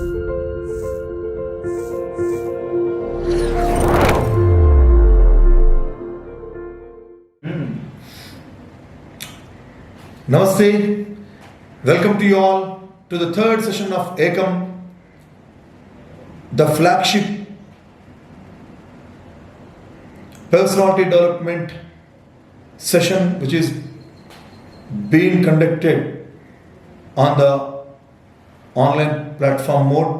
Namaste. Welcome to you all to the third session of Ekam, the flagship personality development session which is being conducted on the online platform mode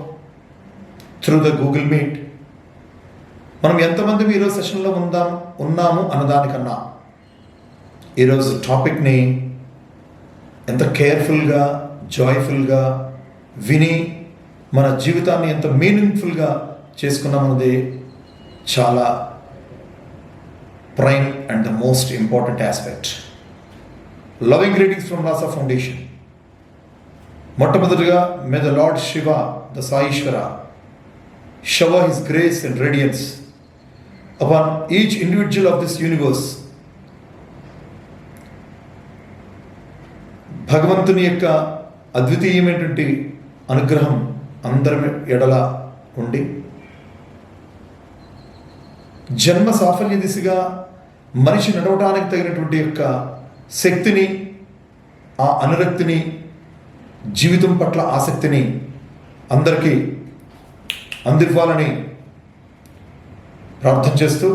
through the Google Meet. మనం ఎంతమంది ఈరోజు సెషన్లో ఉన్నాము అన్నదానికన్నా ఈరోజు టాపిక్ని ఎంత కేర్ఫుల్గా జాయ్ఫుల్గా విని మన జీవితాన్ని ఎంత మీనింగ్ఫుల్గా చేసుకున్నామన్నది చాలా prime and the most important aspect. Loving greetings from NASA foundation. మొట్టమొదటిగా may the lord Shiva the Saishwara shower his grace and radiance upon each individual of this universe. భగవంతుని యొక్క అద్వితీయమైనటువంటి అనుగ్రహం అందరి ఎడల ఉండి జన్మ సాఫల్య దిశగా మనిషి నడవడానికి తగినటువంటి యొక్క శక్తిని, ఆ అనురక్తిని, జీవితం పట్ల ఆసక్తిని అందరికీ అందివ్వాలని ప్రార్థన చేస్తూ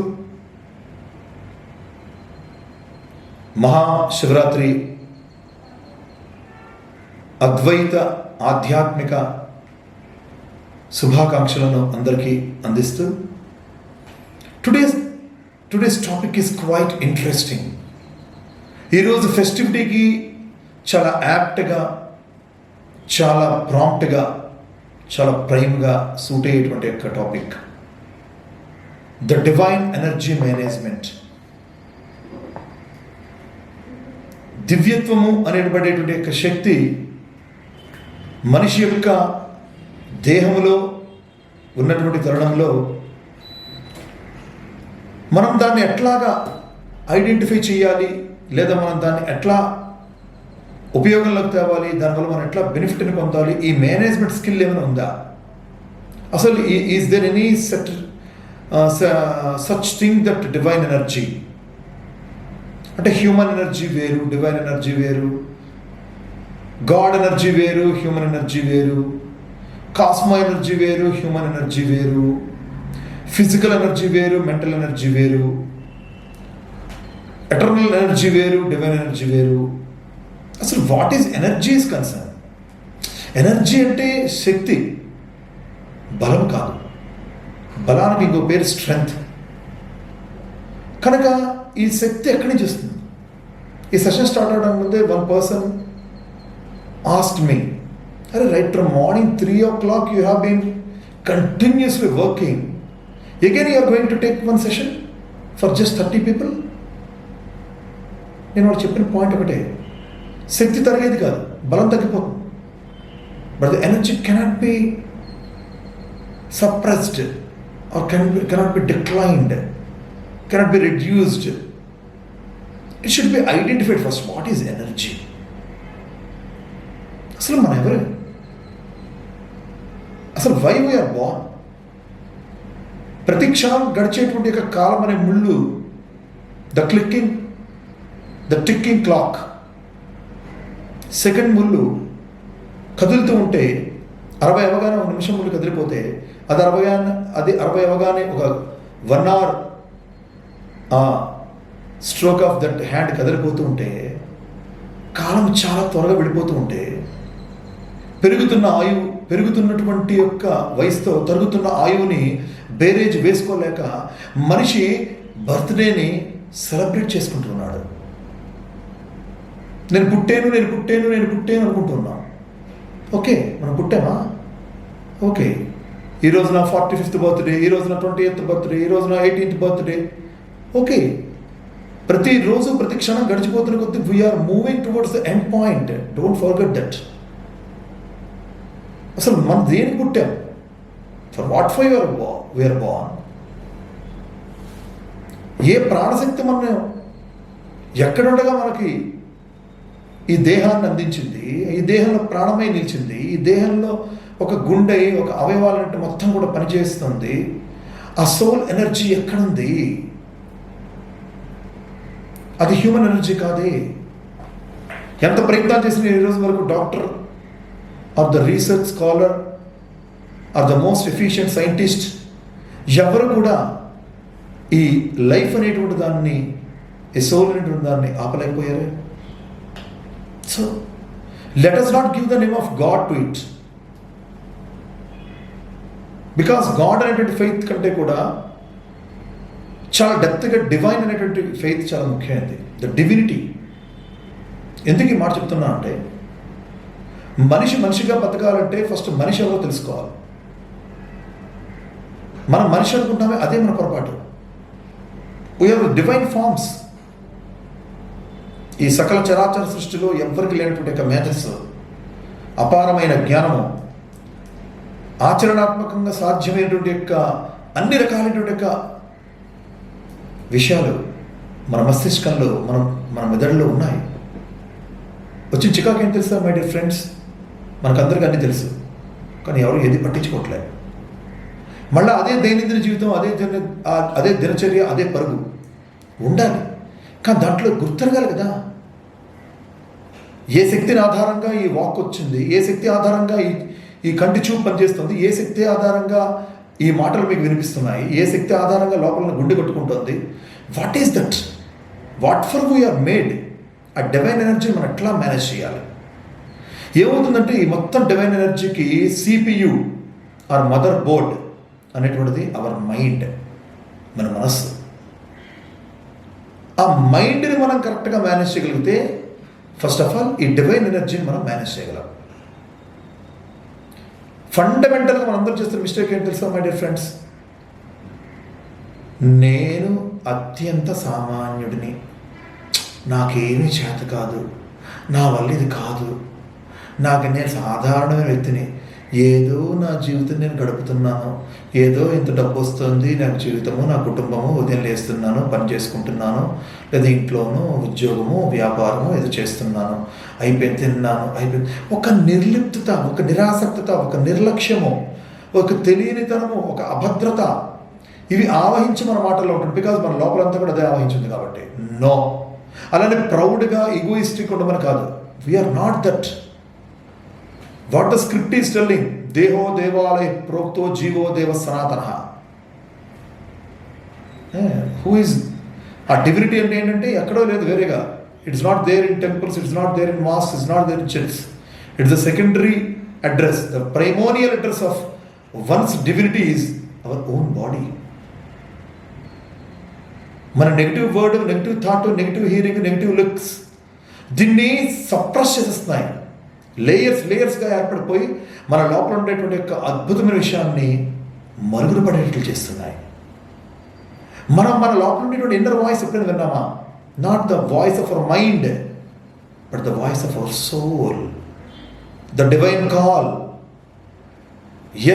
మహాశివరాత్రి అద్వైత ఆధ్యాత్మిక శుభాకాంక్షలను అందరికీ అందిస్తూ today's topic is quite interesting. ఈరోజు ఫెస్టివిటీకి చాలా యాప్ట్గా, చాలా ప్రాంప్ట్గా, చాలా ప్రైమ్గా సూట్ అయ్యేటువంటి యొక్క topic the divine energy management. దివ్యత్వము అనేటటువంటి యొక్క శక్తి మనిషి యొక్క దేహములో ఉన్నటువంటి తరుణంలో మనం దాన్ని ఎట్లాగా ఐడెంటిఫై చేయాలి, లేదా మనం దాన్ని ఎట్లా ఉపయోగంలోకి తేవాలి, దానివల్ల మనం ఎట్లా బెనిఫిట్ని పొందాలి, ఈ మేనేజ్మెంట్ స్కిల్ ఏమైనా ఉందా? అసలు is there any such thing that divine energy? అంటే హ్యూమన్ ఎనర్జీ వేరు, డివైన్ ఎనర్జీ వేరు, గాడ్ ఎనర్జీ వేరు, హ్యూమన్ ఎనర్జీ వేరు, కాస్మో ఎనర్జీ వేరు, హ్యూమన్ ఎనర్జీ వేరు, ఫిజికల్ ఎనర్జీ వేరు, మెంటల్ ఎనర్జీ వేరు, ఎటర్నల్ ఎనర్జీ వేరు, డివైన్ ఎనర్జీ వేరు. అసలు what is energy is concern? Energy అంటే శక్తి, బలం కాదు. బలానికి ఇంకో పేరు స్ట్రెంగ్త్. కనుక ఈ శక్తి ఎక్కడి నుంచి వస్తుంది? ఈ సెషన్ స్టార్ట్ అవడానికి ముందే వన్ పర్సన్ ఆస్క్డ్ మీ, అరే right from morning 3 o'clock you have been continuously working, again you are going to take one session for just 30 people? నేను వాడు చెప్పిన పాయింట్ ఒకటే, శక్తి తరిగేది కాదు, బలం తగ్గిపోతుంది. But the energy cannot be suppressed or cannot be declined, cannot be reduced. It should be identified first. What is energy? అసలు మనం ఎవరు? అసలు వై వీఆర్ బోర్న్? ప్రతి క్షణం గడిచేటువంటి యొక్క కాలం అనే ముళ్ళు, ద టిక్కింగ్ క్లాక్, సెకండ్ ముళ్ళు కదులుతూ ఉంటే 60 అవగానే ఒక నిమిషం ముళ్ళు కదిలిపోతే అది 60 అవగానే ఒక 1 hour stroke of that hand కదిలిపోతూ ఉంటే, కాలం చాలా త్వరగా విడిపోతూ ఉంటే, పెరుగుతున్నటువంటి యొక్క వయసుతో తరుగుతున్న ఆయువుని బేరేజ్ వేసుకోలేక మనిషి బర్త్డేని సెలబ్రేట్ చేసుకుంటున్నాడు. నేను పుట్టాను అనుకుంటున్నాం. ఓకే, మనం పుట్టామా? ఓకే, ఈరోజు నా 45th బర్త్డే, ఈరోజు నా 20th బర్త్డే, ఈరోజు నా 18th బర్త్డే. ఓకే, ప్రతిరోజు ప్రతి క్షణం గడిచిపోతున్న కొద్దీ we are moving towards the end point. Don't forget that. అసలు మనం దేనికి పుట్టాం? For what for we are born? ఏ ప్రాణశక్తి మనం ఎక్కడుండగా మనకి ఈ దేహాన్ని అందించింది, ఈ దేహంలో ప్రాణమై నిలిచింది, ఈ దేహంలో ఒక గుండె, ఒక అవయవాలంటే మొత్తం కూడా పనిచేస్తుంది. ఆ సోల్ ఎనర్జీ ఎక్కడుంది? అది హ్యూమన్ ఎనర్జీ కాదే. ఎంత ప్రయత్నాలు చేసిన ఈ రోజు వరకు doctor or the research scholar or the most efficient scientist ఎవరు కూడా ఈ లైఫ్ అనేటువంటి దాన్ని, ఈ సోల్ అనేటువంటి దాన్ని ఆపలేకపోయారు. So let us not give the name of God to it. Because God అనేటువంటి ఫెయిత్ కంటే కూడా చాలా డెప్త్గా డివైన్ అనేటువంటి ఫెయిత్ చాలా ముఖ్యమైనది, ద డివినిటీ. ఎందుకు ఈ మాట చెప్తున్నా అంటే, మనిషి మనిషిగా బతకాలంటే ఫస్ట్ మనిషి ఎవరో తెలుసుకోవాలి. మనం మనిషి అనుకుంటామే, అదే మన పొరపాటు. We have divine forms. ఈ సకల చరాచర సృష్టిలో ఎవ్వరికి లేనటువంటి యొక్క మేధస్సు, అపారమైన జ్ఞానము, ఆచరణాత్మకంగా సాధ్యమైనటువంటి యొక్క అన్ని రకాలైనటువంటి యొక్క విషయాలు మన మస్తిష్కంలో, మన మెదడులో ఉన్నాయి. వచ్చి చికాకు ఏం తెలుసా మై డియర్ ఫ్రెండ్స్? మనకందరికీ అన్నీ తెలుసు, కానీ ఎవరు ఏది పట్టించుకోవట్లేదు. మళ్ళీ అదే దైనందిన జీవితం, అదే దినచర్య, అదే పరుగు ఉండాలి. కానీ దాంట్లో గుర్తెరగాలి కదా, ఏ శక్తిని ఆధారంగా ఈ వాక్ వచ్చింది, ఏ శక్తి ఆధారంగా ఈ కంటి చూపు పనిచేస్తుంది, ఏ శక్తి ఆధారంగా ఈ మాటలు మీకు వినిపిస్తున్నాయి, ఏ శక్తి ఆధారంగా లోపల గుండె కొట్టుకుంటుంది. What is that? What for we are made? ఆ డివైన్ ఎనర్జీ మనం ఎట్లా మేనేజ్ చేయాలి? ఏమవుతుందంటే, ఈ మొత్తం డివైన్ ఎనర్జీకి CPU ఆర్ మదర్ బోర్డ్ అనేటువంటిది అవర్ మైండ్, మన మనస్సు. ఆ మైండ్ని మనం కరెక్ట్గా మేనేజ్ చేయగలిగితే, ఫస్ట్ ఆఫ్ ఆల్ ఈ డివైన్ ఎనర్జీని మనం మేనేజ్ చేయగలం. ఫండమెంటల్గా మనం అందరూ చేస్తున్న మిస్టేక్ ఏంటి తెలుసా మై డియర్ ఫ్రెండ్స్? నేను అత్యంత సామాన్యుడిని, నాకేమీ చేత కాదు, నా వల్ల ఇది కాదు, నేను సాధారణమైన వ్యక్తిని, ఏదో నా జీవితం నేను గడుపుతున్నాను, ఏదో ఇంత డబ్బు వస్తుంది, నాకు జీవితము, నా కుటుంబము, ఉదయం లేస్తున్నాను, పని చేసుకుంటున్నాను, లేదా ఇంట్లోనూ ఉద్యోగము, వ్యాపారము ఏదో చేస్తున్నాను, అయిపోయింది, తిన్నాను, అయిపోయింది. ఒక నిర్లిప్తత, ఒక నిరాసక్తత, ఒక నిర్లక్ష్యము, ఒక తెలియనితనము, ఒక అభద్రత, ఇవి ఆవహించి మన మాటల్లో ఉంటుంది. బికాజ్ మన లోపలంతా కూడా అదే ఆవహించింది కాబట్టి. నో, అలానే ప్రౌడ్గా ఈగోయిస్టిక్ ఉండమని కాదు. We are not that. What the script is telling, దేహో దేవాలయ ప్రోక్తో జీవో దేవ సనాతన. హూ ఈజ్ ఆ డివినిటీ అంటే ఏంటంటే ఎక్కడో లేదు, వేరేగా. It's not there in temples, it's not there in mass, it's not there in church. It's the secondary address. The primordial address of one's divinity is our own body. మన negative word, negative thought, negative hearing, negative looks దీన్ని suppress చేసేస్తున్నాయి. లేయర్స్గా ఏర్పడిపోయి మన లోపల ఉండేటువంటి యొక్క అద్భుతమైన విషయాన్ని మరుగున పడేట్లు చేస్తున్నాయి. మన లోపల ఉండేటువంటి ఇన్నర్ వాయిస్ ఎప్పుడైనా విన్నామా? Not the voice of our mind, but the voice of our soul, the divine call.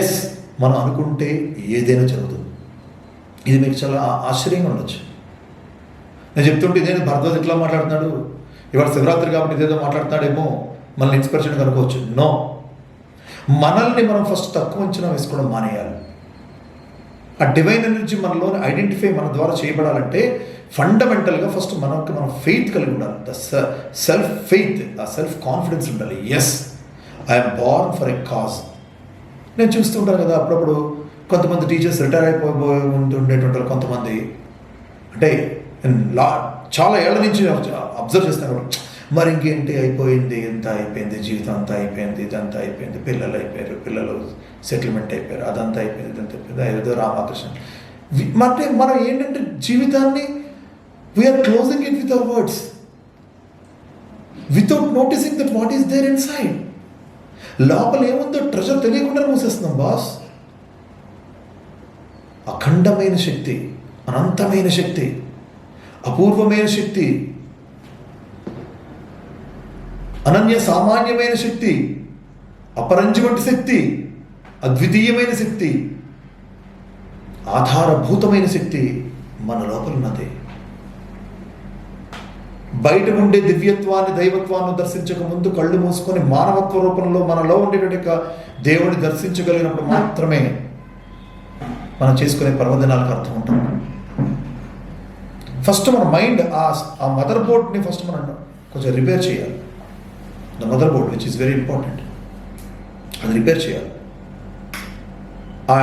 Yes, మనం అనుకుంటే ఏదైనా జరుగుతుంది. ఇది మీకు చాలా ఆశ్చర్యంగా ఉండొచ్చు. నేను చెప్తుంటే ఇదేంటి భరద్వాజ్ ఇట్లా మాట్లాడుతున్నాడు, ఇవాళ శివరాత్రి కాబట్టి ఇదేదో మాట్లాడుతున్నాడేమో, మనల్ని ఇన్స్పిరేషన్ అనుకోవచ్చు. నో, మనల్ని మనం ఫస్ట్ తక్కువ అంచనా వేసుకోవడం మానేయాలి. ఆ డివైన్ ఎనర్జీ మనలో ఐడెంటిఫై మన ద్వారా చేయబడాలంటే ఫండమెంటల్గా ఫస్ట్ మనం ఫెయిత్ కలిగి ఉండాలి. ద సెల్ఫ్ ఫెయిత్, ఆ సెల్ఫ్ కాన్ఫిడెన్స్ ఉండాలి. Yes, I'm born for a cause. నేను చూస్తుంటాను కదా అప్పుడప్పుడు కొంతమంది టీచర్స్ రిటైర్ అయిపోయి ఉంటుండేటువంటి కొంతమంది, అంటే చాలా ఏళ్ల నుంచి అబ్జర్వ్ చేస్తాను. మరి ఇంకేంటి, అయిపోయింది, ఎంత అయిపోయింది, జీవితం అంతా అయిపోయింది, ఇదంతా అయిపోయింది, పిల్లలు అయిపోయారు, పిల్లలు సెటిల్మెంట్ అయిపోయారు, అదంతా అయిపోయింది, ఇదంతా అయిపోయింది, ఏదో రామకృష్ణ. అంటే మనం ఏంటంటే జీవితాన్ని we're closing it with our words without noticing that what is there inside. లోపల ఏముందో ట్రెజర్ తెలియకుండా మూసేస్తున్నాం బాస్. అఖండమైన శక్తి, అనంతమైన శక్తి, అపూర్వమైన శక్తి, అనన్య సామాన్యమైన శక్తి, అపరంజి వంటి శక్తి, అద్వితీయమైన శక్తి, ఆధారభూతమైన శక్తి మన లోపల ఉన్నది. బయట ఉండే దివ్యత్వాన్ని, దైవత్వాన్ని దర్శించక ముందు కళ్ళు మూసుకొని మానవత్వ రూపంలో మనలో ఉండేటువంటి దేవుడిని దర్శించగలిగినప్పుడు మాత్రమే మనం చేసుకునే పర్వదినాలకు అర్థం ఉంటుంది. ఫస్ట్ మన మైండ్ ఆ మదర్ బోర్డ్ని ఫస్ట్ మనం కొంచెం రిపేర్ చేయాలి. The mother board which is very important, అది రిపేర్ చేయాలి. ఆ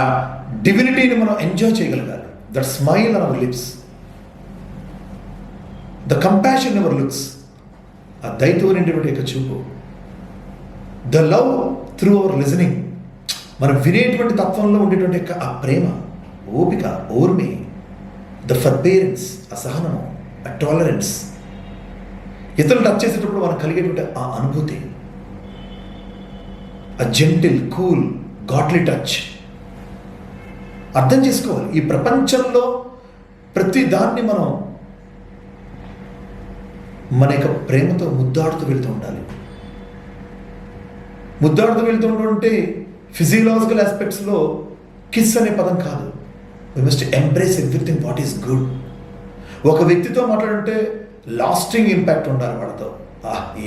డివినిటీని మనం ఎంజాయ్ చేయగలగాలి. That smile on hour lips, the compassion in our looks, ఆ దైత్యం అనేటువంటి యొక్క చూపు, the love through our listening, మనం వినేటువంటి తత్వంలో ఉండేటువంటి యొక్క ఆ ప్రేమ, ఓపిక, ఓర్మి, ద ఫర్బేరెన్స్, ఆ సహనము, ఆ టాలరెన్స్, ఇతరులు టచ్ చేసేటప్పుడు మనకు కలిగేటువంటి ఆ అనుభూతి, ఆ జెంటిల్, కూల్, గాడ్లీ టచ్. అర్థం చేసుకోవాలి, ఈ ప్రపంచంలో ప్రతి దాన్ని మనం మన యొక్క ప్రేమతో ముద్దాడుతూ వెళ్తూ ఉండాలి. ముద్దాడుతూ వెళ్తూ ఉంటే ఫిజియలాజికల్ ఆస్పెక్ట్స్లో కిస్ అనే పదం కాదు. We must embrace everything what is good. ఒక వ్యక్తితో మాట్లాడుంటే లాస్టింగ్ ఇంపాక్ట్ ఉండాలి వాడితో.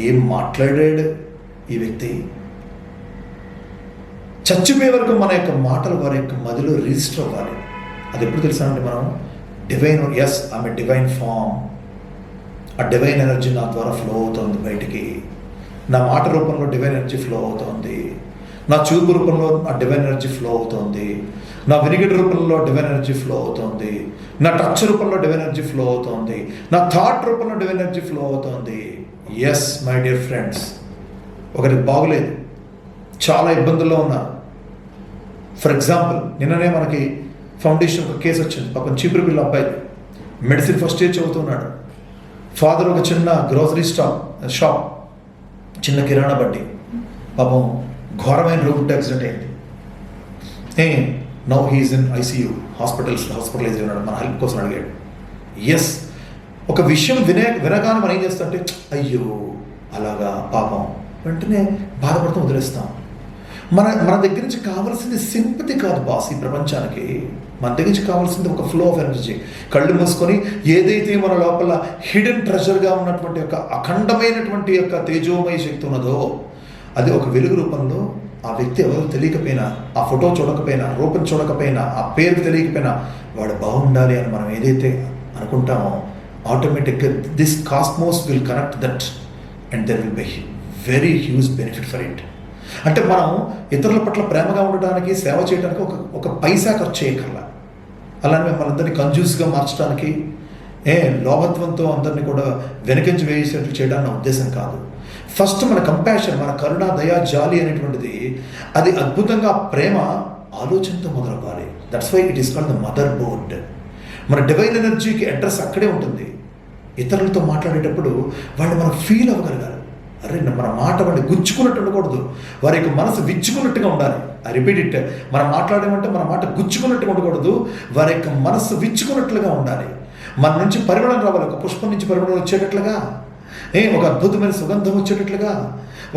ఏం మాట్లాడాడు ఈ వ్యక్తి, చచ్చిపోయే వరకు మన యొక్క మాటలు వారి యొక్క మదిలో రిజిస్టర్ అవ్వాలి. అది ఎప్పుడు తెలుసా అంటే మనం divine, yes I'm a divine form, ఆ డివైన్ ఎనర్జీ నా ద్వారా ఫ్లో అవుతుంది బయటికి, నా మాట రూపంలో డివైన్ ఎనర్జీ ఫ్లో అవుతుంది, నా చూపు రూపంలో ఆ డివైన్ ఎనర్జీ ఫ్లో అవుతుంది, నా వినికిడి రూపంలో డివైన్ ఎనర్జీ ఫ్లో అవుతుంది, నా టచ్ రూపంలో డివైన్ ఎనర్జీ ఫ్లో అవుతుంది, నా థాట్ రూపంలో డివైన్ ఎనర్జీ ఫ్లో అవుతుంది. ఎస్ మై డియర్ ఫ్రెండ్స్, ఒకరికి బాగులేదు, చాలా ఇబ్బందుల్లో ఉన్నారు. ఫర్ ఎగ్జాంపుల్ నిన్ననే మనకి ఫౌండేషన్ ఒక కేసు వచ్చింది. పాపం చీపురు పిల్ల అబ్బాయి మెడిసిన్ ఫస్ట్ ఇయర్ చదువుతున్నాడు. ఫాదర్ ఒక చిన్న గ్రోసరీ షాప్, చిన్న కిరాణా బండి. పాపం ఘోరమైన రోడ్డు యాక్సిడెంట్ అయింది. Now he's in ICU, hospitalize ఉన్నాడు. మన హెల్ప్ కోసం అడిగాడు. ఎస్, ఒక విషయం వినగానే మనం ఏం చేస్తాం అంటే అయ్యో అలాగా పాపం, వెంటనే బాధపడుతూ వదిలేస్తాం. మన దగ్గర నుంచి కావాల్సింది సింపతి కాదు బాస్. ఈ ప్రపంచానికి మన దగ్గర నుంచి కావాల్సింది ఒక ఫ్లో ఆఫ్ ఎనర్జీ. కళ్ళు మూసుకొని ఏదైతే మన లోపల హిడెన్ ట్రెజర్గా ఉన్నటువంటి యొక్క అఖండమైనటువంటి యొక్క తేజోమయ శక్తి ఉన్నదో అది ఒక వెలుగు రూపంలో ఆ వ్యక్తి ఎవరు తెలియకపోయినా, ఆ ఫోటో చూడకపోయినా, రూపం చూడకపోయినా, ఆ పేరు తెలియకపోయినా వాడు బాగుండాలి అని మనం ఏదైతే అనుకుంటామో ఆటోమేటిక్గా this cosmos will connect that and there will be very huge benefit for it. అంటే మనం ఇతరుల పట్ల ప్రేమగా ఉండడానికి, సేవ చేయడానికి ఒక పైసా ఖర్చు చేయగల, అలానే మిమ్మల్ని అందరినీ కంజ్యూస్గా మార్చడానికి, లోభత్వంతో అందరినీ కూడా వెనకంచి వేసేట్లు చేయడానికి నా ఉద్దేశం కాదు. ఫస్ట్ మన కంపాషన్, మన కరుణ, దయ, జాలి అనేటువంటిది అది అద్భుతంగా ప్రేమ ఆలోచనతో మొదలవ్వాలి. That's why it is called the motherboard. మన డివైన్ ఎనర్జీకి అడ్రస్ అక్కడే ఉంటుంది. ఇతరులతో మాట్లాడేటప్పుడు వాళ్ళు మనం ఫీల్ అవ్వగలగాలి. అరే మన మాట వాడిని గుచ్చుకున్నట్టు ఉండకూడదు, వారి యొక్క మనసు విచ్చుకున్నట్టుగా ఉండాలి. ఐ రిపీట్ ఇట్, మనం మాట్లాడేమంటే మన మాట గుచ్చుకున్నట్టుగా ఉండకూడదు, వారి యొక్క మనస్సు విచ్చుకున్నట్లుగా ఉండాలి. మన నుంచి పరిమళం రావాలి, ఒక పుష్పం నుంచి పరిమళం వచ్చేటట్లుగా, ఒక అద్భుతమైన సుగంధం వచ్చేటట్లుగా,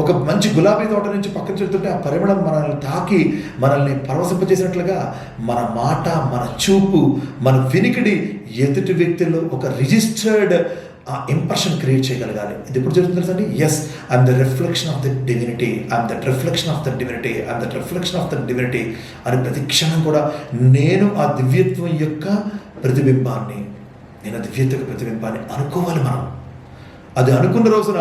ఒక మంచి గులాబీ తోట నుంచి పక్కన చెడుతుంటే ఆ పరిమళం మనల్ని తాకి మనల్ని పరవశింపజేసినట్లుగా మన మాట, మన చూపు, మన వినికిడి ఎదుటి వ్యక్తుల్లో ఒక రిజిస్టర్డ్ ఆ ఇంప్రెషన్ క్రియేట్ చేయగలగాలి. ఇది ఎప్పుడు జరుగుతుంది తెలుసండి? Yes, I'm the reflection of the divinity, I'm that reflection of the divinity, I'm that reflection of the divinity అని ప్రతి క్షణం కూడా నేను ఆ దివ్యత్వం యొక్క ప్రతిబింబాన్ని, నేను ఆ దివ్యత్వ ప్రతిబింబాన్ని అనుకోవాలి. మనం అది అనుకున్న రోజున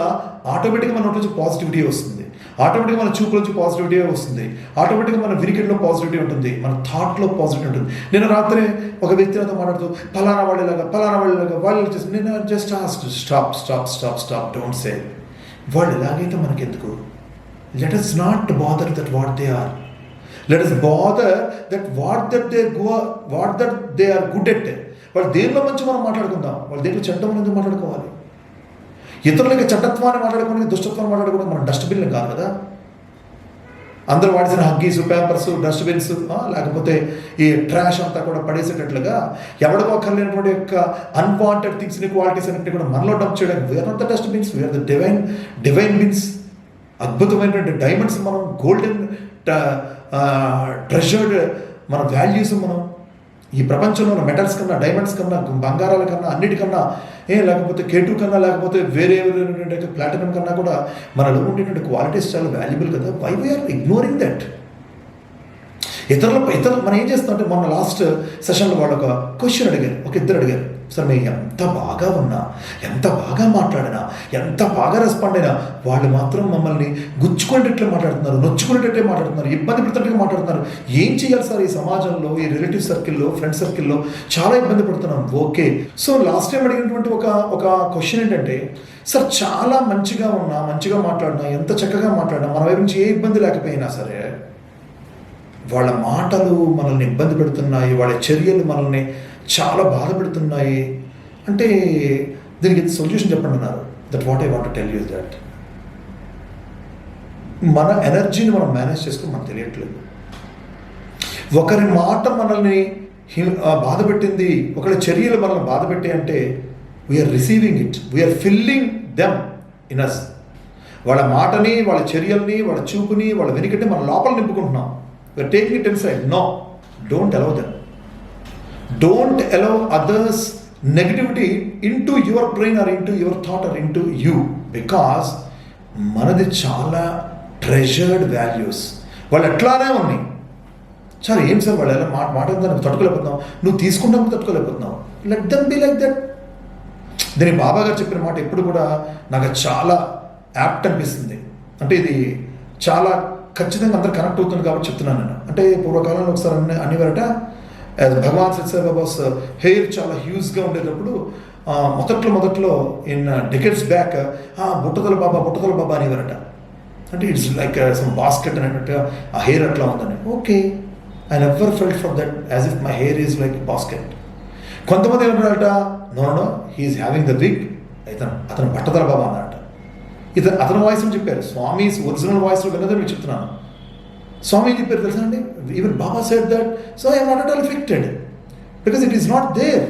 ఆటోమేటిక్గా మన నుంచి పాజిటివిటీ వస్తుంది, ఆటోమేటిక్గా మన చూపు నుంచి పాజిటివిటీ వస్తుంది, ఆటోమేటిక్గా మన వినికిడిలో పాజిటివిటీ ఉంటుంది, మన థాట్లో పాజిటివిటీ ఉంటుంది. నేను రాత్రి ఒక వ్యక్తి నాతో మాట్లాడుతూ ఫలానా వాళ్ళలాగా వాళ్ళు చేసి, నేను just stop stop stop stop don't say. వాళ్ళు ఎలాగైతే మనకెందుకు? Let us not bother that what they are. Let us bother that what that they are good at. వాళ్ళు దేనిలో మంచి మనం మాట్లాడుకుందాం, వాళ్ళు దేంట్లో చెడ్డ మనం ఎందుకు మాట్లాడుకోవాలి? ఇతరులకి చెడ్డత్వాన్ని మాట్లాడుకోవడానికి, దుష్టత్వాన్ని మాట్లాడుకోవడానికి మనం డస్ట్బిన్లు కాదు కదా. అందరూ వాడిసిన హగ్గీస్, పేపర్స్, డస్ట్బిన్స్, లేకపోతే ఈ ట్రాష్ అంతా కూడా పడేసేటట్లుగా ఎవరికో కలిగినటువంటి యొక్క అన్వాంటెడ్ థింగ్స్ని, క్వాలిటీస్ అన్నింటినీ కూడా మనలో డంప్ చేయడానికి we're not the dustbins, we're the divine bins. అద్భుతమైనటువంటి డైమండ్స్ మనం, గోల్డెన్ ట్రెజర్డ్ మన వాల్యూస్ మనం ఈ ప్రపంచంలో ఉన్న మెటల్స్ కన్నా, డైమండ్స్ కన్నా, బంగారాల కన్నా, అన్నిటికన్నా, లేకపోతే K2 కన్నా, లేకపోతే వేరే ప్లాటినం కన్నా కూడా మనలో ఉండేటువంటి క్వాలిటీస్ చాలా వాల్యుబుల్ కదా. Why we're ignoring that? ఇతరులు మనం ఏం చేస్తామంటే, మొన్న లాస్ట్ సెషన్లో వాళ్ళు ఒక క్వశ్చన్ అడిగారు, ఇద్దరు అడిగారు, సార్ మేము ఎంత బాగా ఉన్నా, ఎంత బాగా మాట్లాడినా, ఎంత బాగా రెస్పాండ్ అయినా వాళ్ళు మాత్రం మమ్మల్ని గుచ్చుకునేటట్లే మాట్లాడుతున్నారు, నొచ్చుకునేటట్లే మాట్లాడుతున్నారు, ఇబ్బంది పెడుతున్నట్టుగా మాట్లాడుతున్నారు. ఏం చేయాలి సార్? ఈ సమాజంలో, ఈ రిలేటివ్ సర్కిల్లో, ఫ్రెండ్ సర్కిల్లో చాలా ఇబ్బంది పడుతున్నాం. ఓకే, సో లాస్ట్ టైం అడిగినటువంటి ఒక క్వశ్చన్ ఏంటంటే, సార్ చాలా మంచిగా ఉన్నా, మంచిగా మాట్లాడినా, ఎంత చక్కగా మాట్లాడినా, మన వైపు నుంచి ఏ ఇబ్బంది లేకపోయినా సరే వాళ్ళ మాటలు మనల్ని ఇబ్బంది పెడుతున్నాయి, వాళ్ళ చర్యలు మనల్ని చాలా బాధ పెడుతున్నాయి అంటే దీనికి సొల్యూషన్ చెప్పండి అన్నారు. That what I want to tell you that మన ఎనర్జీని మనం మేనేజ్ చేసుకుని మనకు తెలియట్లేదు. ఒకరి మాట మనల్ని బాధ పెట్టింది, ఒకరి చర్యలు మనల్ని బాధ పెట్టి అంటే we're receiving it, we're filling them in us. వాళ్ళ మాటని, వాళ్ళ చర్యల్ని, వాళ్ళ చూపుని, వాళ్ళ వెనుకటి మన లోపల నింపుకుంటున్నాం. We are taking it inside. No, don't allow them. Don't allow others' negativity into your brain or into your thought or into you, because మనది చాలా ట్రెజర్డ్ వాల్యూస్. వాళ్ళు ఎట్లానే ఉన్నాయి. చాలా ఏం సార్ వాళ్ళు ఎలా మాట దాన్ని తట్టుకోలేకపోతున్నావు, నువ్వు తీసుకుంటావు తట్టుకోలేకపోతున్నావు. Let them be like that. దీని బాబా గారు చెప్పిన మాట ఎప్పుడు కూడా నాకు చాలా యాప్ట్ అనిపిస్తుంది. అంటే ఇది చాలా ఖచ్చితంగా అందరు కనెక్ట్ అవుతుంది కాబట్టి చెప్తున్నాను నేను. అంటే పూర్వకాలంలో ఒకసారి అనేవారట, భగవాన్ సత్యసాయిబాబాస్ హెయిర్ చాలా హ్యూజ్గా ఉండేటప్పుడు మొదట్లో ఇన్ డెకెడ్స్ బ్యాక్ బుట్టతల బాబా అనేవారట. అంటే ఇట్స్ లైక్ సమ్ బాస్కెట్ అనేటట్టు ఆ హెయిర్ అట్లా ఉందని. Okay, I never felt for that as if my hair is like basket. కొంతమంది ఏమంటారట, no he is having the wig, అతను బట్టతల బాబా అన్నారట. అతని వాయిస్ అని చెప్పారు. స్వామి ఒరిజినల్ వాయిస్లో విన్నదని మీకు చెప్తున్నాను. స్వామి ఏం చెప్పారు తెలుసా అండి? Even Baba said that, so I'm not at all affected because it is not there.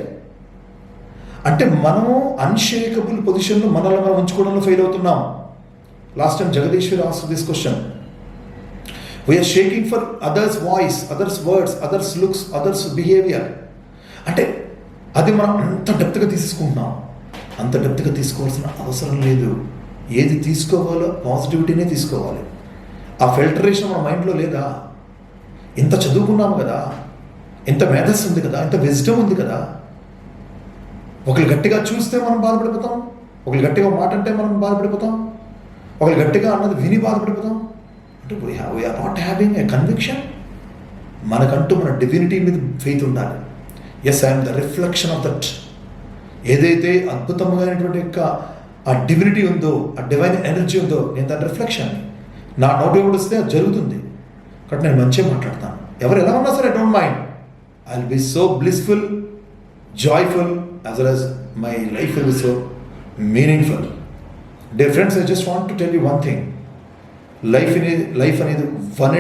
అంటే మనము అన్షేకబుల్ పొజిషన్లో మనల్ని మనం ఉంచుకోవడంలో ఫెయిల్ అవుతున్నాం. Last time Jagadishwar asked this question. We're shaking for others voice, others words, others looks, others behaviour. అంటే అది మనం అంత డెప్త్గా తీసుకుంటున్నాం. అంత డెప్త్గా తీసుకోవాల్సిన అవసరం లేదు. ఏది తీసుకోవాలో పాజిటివిటీనే తీసుకోవాలి. ఆ ఫిల్టరేషన్ మన మైండ్లో లేదా? ఇంత చదువుకున్నాము కదా, ఇంత మేధస్సు ఉంది కదా, ఇంత విజ్డమ్ ఉంది కదా. ఒకరు గట్టిగా చూస్తే మనం బాధపడిపోతాం, ఒకరు గట్టిగా మాట అంటే మనం బాధపడిపోతాం, ఒకరు గట్టిగా అన్నది విని బాధపడిపోతాం. అంటే we're not having a conviction. మనకంటూ మన డివినిటీ మీద ఫెయిత్ ఉండాలి. Yes, I'm the reflection of that. ఏదైతే అద్భుతమైనటువంటి యొక్క ఆ డివినిటీ ఉందో, ఆ డివైన్ ఎనర్జీ ఉందో, నేను దాని రిఫ్లెక్షన్. నా నోటి కూడా వస్తే అది జరుగుతుంది. కాబట్టి నేను మంచిగా మాట్లాడతాను. ఎవరు ఎలా ఉన్నా సరే, don't mind. I will be so blissful, joyful, as well as my life will be so meaningful. Dear friends, I just want to tell you one thing. Life అనేది వన్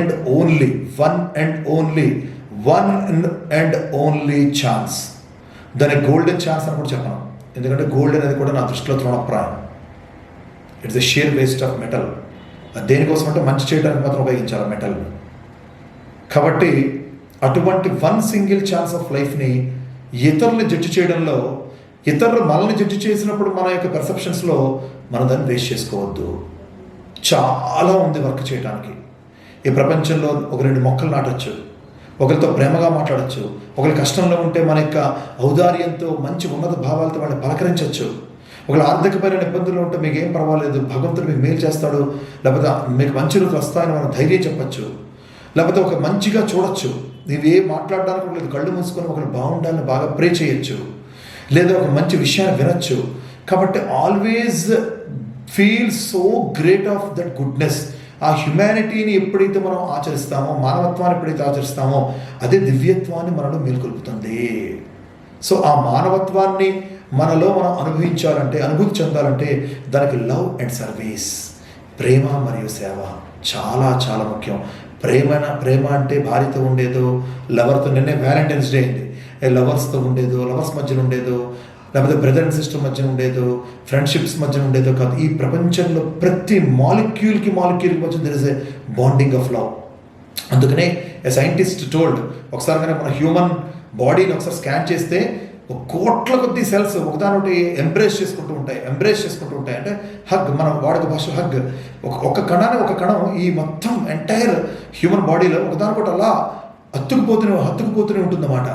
అండ్ ఓన్లీ ఛాన్స్. దాని golden chance అని కూడా చెప్పను. ఎందుకంటే gold అనేది కూడా నా దృష్టిలో తృణప్రాయం. It's a sheer waste of metal. అది దేనికోసం అంటే మంచి చేయడానికి మాత్రం ఉపయోగించాలి మెటల్. కాబట్టి అటువంటి వన్ సింగిల్ ఛాన్స్ ఆఫ్ లైఫ్ని ఇతరుల్ని జడ్జి చేయడంలో, ఇతరులు మనల్ని జడ్జి చేసినప్పుడు మన యొక్క పర్సెప్షన్స్లో మనం దాన్ని వేస్ట్ చేసుకోవద్దు. చాలా ఉంది వర్క్ చేయడానికి. ఈ ప్రపంచంలో ఒక 2 మొక్కలు నాటొచ్చు, ఒకరితో ప్రేమగా మాట్లాడచ్చు, ఒకరి కష్టంలో ఉంటే మన యొక్క ఔదార్యంతో మంచి ఉన్నత భావాలతో వాళ్ళని పలకరించవచ్చు. ఒకవేళ ఆర్థికపరమైన ఇబ్బందులు ఉంటే మీకు ఏం పర్వాలేదు, భగవంతుడు మీకు మేలు చేస్తాడు, లేకపోతే మీకు మంచి రోజులు వస్తాయని మనం ధైర్యం చెప్పచ్చు. లేకపోతే ఒక మంచిగా చూడొచ్చు. నీవే మాట్లాడడానికి లేదు, కళ్ళు మూసుకొని ఒకరు బాగుండాలని బాగా ప్రే చేయొచ్చు, లేదా ఒక మంచి విషయాన్ని వినొచ్చు. కాబట్టి always feel so great of that goodness. ఆ హ్యుమానిటీని ఎప్పుడైతే మనం ఆచరిస్తామో, మానవత్వాన్ని ఎప్పుడైతే ఆచరిస్తామో, అదే దివ్యత్వాన్ని మనలో మేల్కొల్పుతుంది. సో ఆ మానవత్వాన్ని మనలో మనం అనుభూతి చెందాలంటే దానికి లవ్ అండ్ సర్వీస్, ప్రేమ మరియు సేవ చాలా చాలా ముఖ్యం. ప్రేమ అంటే భార్యతో ఉండేదో, లవర్తో, నిన్నే వ్యాలంటైన్స్ డే అయింది, లవర్స్తో ఉండేదో, లవర్స్ మధ్యన ఉండేదో, లేకపోతే బ్రదర్ అండ్ సిస్టర్ మధ్యన ఉండేదో, ఫ్రెండ్షిప్స్ మధ్యన ఉండేదో కాదు. ఈ ప్రపంచంలో ప్రతి మాలిక్యూల్కి మధ్య there is a bonding of love. అందుకనే ఏ సైంటిస్ట్ టోల్డ్, ఒకసారి కనుక మన హ్యూమన్ బాడీని ఒకసారి స్కాన్ చేస్తే కోట్ల కొద్ది సెల్స్ ఒకదానొకటి ఎంబ్రేస్ చేసుకుంటూ ఉంటాయి. అంటే హగ్, మనం వాడుక భాష హగ్. ఒక కణం ఈ మొత్తం ఎంటైర్ హ్యూమన్ బాడీలో ఒకదానికొకటి అలా హత్తుకుపోతూనే ఉంటుందన్నమాట.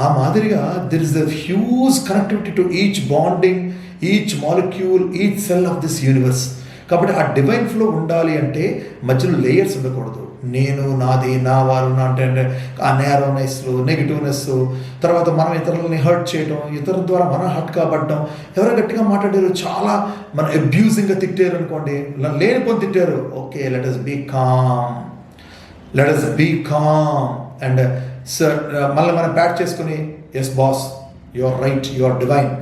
ఆ మాదిరిగా there is the huge connectivity to each bonding, each molecule, each cell of this universe. కాబట్టి ఆ డివైన్ ఫ్లో ఉండాలి అంటే మధ్యలో లేయర్స్ ఉండకూడదు. నేను, నాది, నా వాళ్ళు, నా అంటే ఆ నేరోనెస్, నెగిటివ్నెస్, తర్వాత మనం ఇతరులని హర్ట్ చేయడం, ఇతరుల ద్వారా మనం హర్ట్ కాబట్టడం, ఎవరో గట్టిగా మాట్లాడారు, చాలా మనం అబ్యూజింగ్గా తిట్టారు అనుకోండి, లేనిపోని తిట్టారు, okay let us be calm and sir మళ్ళీ మనం ప్యాట్ చేసుకుని yes boss you are right, you are divine,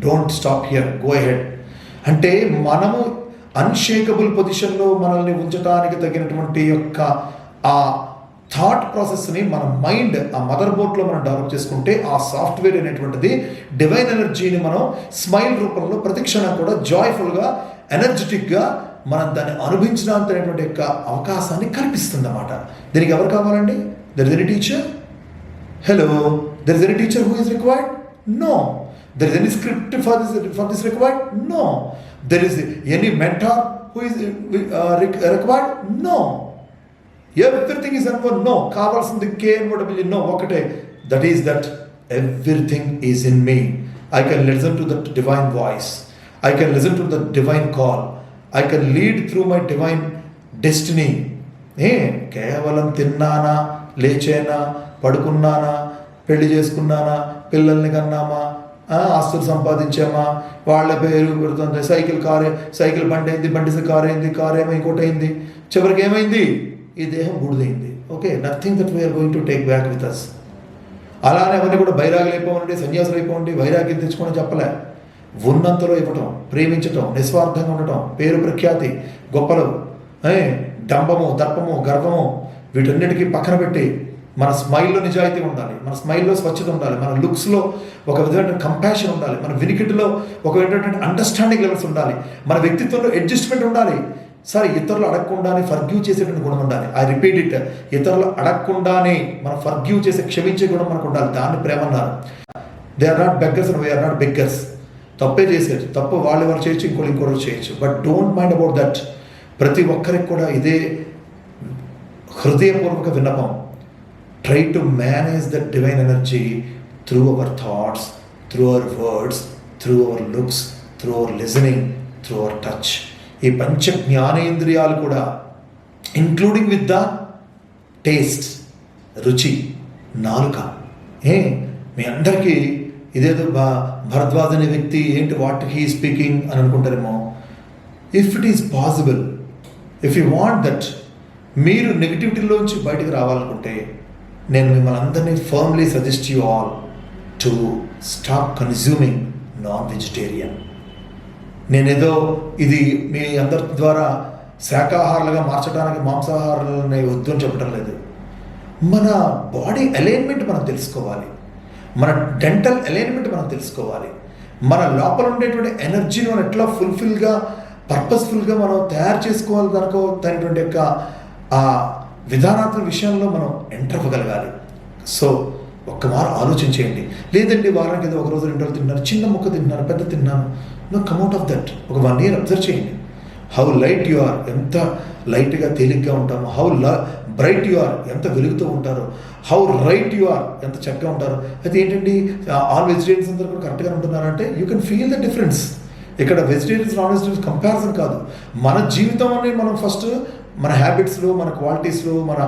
don't stop here, go ahead. అంటే మనము అన్షేకబుల్ పొజిషన్లో మనల్ని ఉంచడానికి తగినటువంటి యొక్క ఆ థాట్ ప్రాసెస్ని మన మైండ్, ఆ మదర్ బోర్డ్లో మనం డెవలప్ చేసుకుంటే ఆ సాఫ్ట్వేర్ అనేటువంటిది డివైన్ ఎనర్జీని మనం స్మైల్ రూపంలో ప్రతిక్షణం కూడా జాయ్ఫుల్గా, ఎనర్జెటిక్గా మనం దాన్ని అనుభవించడానికి అనేటువంటి యొక్క అవకాశాన్ని కల్పిస్తుంది అన్నమాట. దీనికి ఎవరు కావాలండి? There is any teacher? Hello, there is any teacher who is required? No. There is any script for this required? No. There is any mentor who is required? No. Everything is unborn. No. Kavalsindi KNOW. No. Okate. That is that everything is in me. I can listen to that divine voice. I can listen to the divine call. I can lead through my divine destiny. కేవలం తిన్నానా, లేచేనా, పడుకున్నానా, పెళ్లి చేసుకున్నానా, పిల్లల్ని కన్నామా, ఆస్తులు సంపాదించామా, వాళ్ళ పేరు పెడుతుంది, cycle బండి అయింది, బండి కారు ఏమో ఇంకోటి అయింది, చివరికి ఏమైంది? ఈ దేహం బూడిదైంది. Okay, nothing that we are going to take back with us. అలానే అవన్నీ కూడా బైరాగులు అయిపోండి, సన్యాసులు అయిపోండి, వైరాగ్యం తెచ్చుకొని చెప్పలే. ఉన్నంతలో ఇవ్వటం, ప్రేమించటం, నిస్వార్థంగా ఉండటం, పేరు ప్రఖ్యాతి, గొప్పలు, డంబము, దర్పము, గర్వము, వీటన్నిటికీ పక్కన పెట్టి మన స్మైల్లో నిజాయితీ ఉండాలి, మన స్మైల్లో స్వచ్ఛత ఉండాలి, మన లుక్స్లో ఒక విధమైన కంపాషన్ ఉండాలి, మన వినికిడిలో ఒక విధమైన అండర్స్టాండింగ్ లెవెల్స్ ఉండాలి, మన వ్యక్తిత్వంలో అడ్జస్ట్మెంట్ ఉండాలి. సరే, ఇతరులు అడగకుండానే ఫర్గ్యూ చేసేటువంటి గుణం ఉండాలి. ఐ రిపీట్ ఇట్, ఇతరులు అడగకుండానే మనం ఫర్గ్యూ చేసే, క్షమించే గుణం మనకు ఉండాలి. దాన్ని ప్రేమ అన్నారు. They are not beggars and we're not beggars. తప్పే చేసేది, తప్పు వాళ్ళు చేయొచ్చు, ఇంకోటి చేయొచ్చు, but don't mind about that. ప్రతి ఒక్కరికి కూడా ఇదే హృదయపూర్వక విన్నపం. Try to manage that divine energy through our thoughts, through our words, through our looks, through our listening, through our touch. ఈ పంచ జ్ఞానేంద్రియాలు కూడా ఇంక్లూడింగ్ విత్ ద టేస్ట్, రుచి, నాలుక. మీ అందరికీ ఇదేదో భరద్వాజ్ అనే వ్యక్తి ఏంటి వాట్ హీ స్పీకింగ్ అని అనుకుంటారేమో. If it is possible, if you want that, మీరు నెగిటివిటీలోంచి బయటకు రావాలనుకుంటే నేను మిమ్మల్ని అందరినీ firmly suggest you all to stop consuming non vegetarian. నేనేదో ఇది మీ అందరి ద్వారా శాకాహారులుగా మార్చడానికి మాంసాహారాలని వద్దు అని చెప్పడం లేదు. మన బాడీ అలైన్మెంట్ మనం తెలుసుకోవాలి, మన డెంటల్ అలైన్మెంట్ మనం తెలుసుకోవాలి, మన లోపల ఉండేటువంటి ఎనర్జీని మనం ఎట్లా ఫుల్ఫిల్గా, పర్పస్ఫుల్గా మనం తయారు చేసుకోవాలి, దానిటువంటి యొక్క ఆ విధానాత్మక విషయంలో మనం ఎంటర్ అవ్వగలగాలి. సో ఒక్క మారు ఆలోచించేయండి. లేదండి వారానికి ఏదో ఒక రోజు 2 రోజులు తిన్నాను, చిన్న ముక్క తిన్నాను, పెద్ద తిన్నాను, నో కమ్అట్ ఆఫ్ దట్. ఒక 1 year అబ్జర్వ్ చేయండి. హౌ లైట్ యు ఆర్, ఎంత లైట్గా తేలిగ్గా ఉంటాము. హౌ బ్రైట్ యు ఆర్, ఎంత వెలుగుతూ ఉంటారు. హౌ రైట్ యు ఆర్, ఎంత చక్కగా ఉంటారు. అయితే ఏంటండి, ఆల్ వెజిటేరియన్స్ అందరూ కూడా కరెక్ట్గా ఉంటున్నారంటే you can feel the difference. ఇక్కడ వెజిటేరియన్స్ నాన్ వెజిటేరియన్స్ కంపారిజన్ కాదు, మన జీవితం అనేది మనం ఫస్ట్ మన హ్యాబిట్స్లో, మన క్వాలిటీస్లో, మన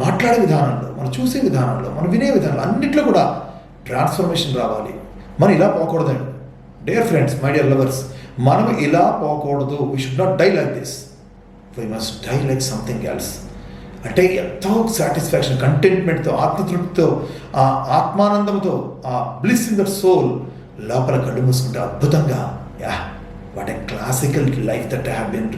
మాట్లాడే విధానంలో, మనం చూసే విధానంలో, మనం వినే విధానంలో అన్నింటిలో కూడా ట్రాన్స్ఫర్మేషన్ రావాలి. మనం ఇలా పోకూడదండి dear friends, my dear lovers. మనం ఇలా పోకూడదు. We should not die like this, we must die like something else. అంటే ఎంతో సాటిస్ఫాక్షన్, కంటెంట్మెంట్తో, ఆత్మతృప్తితో, ఆ ఆత్మానందంతో, ఆ బ్లిస్ ఇన్ దట్ సోల్ లోపల కళ్ళు మూసుకుంటే అద్భుతంగా, yeah what a classical life that I have been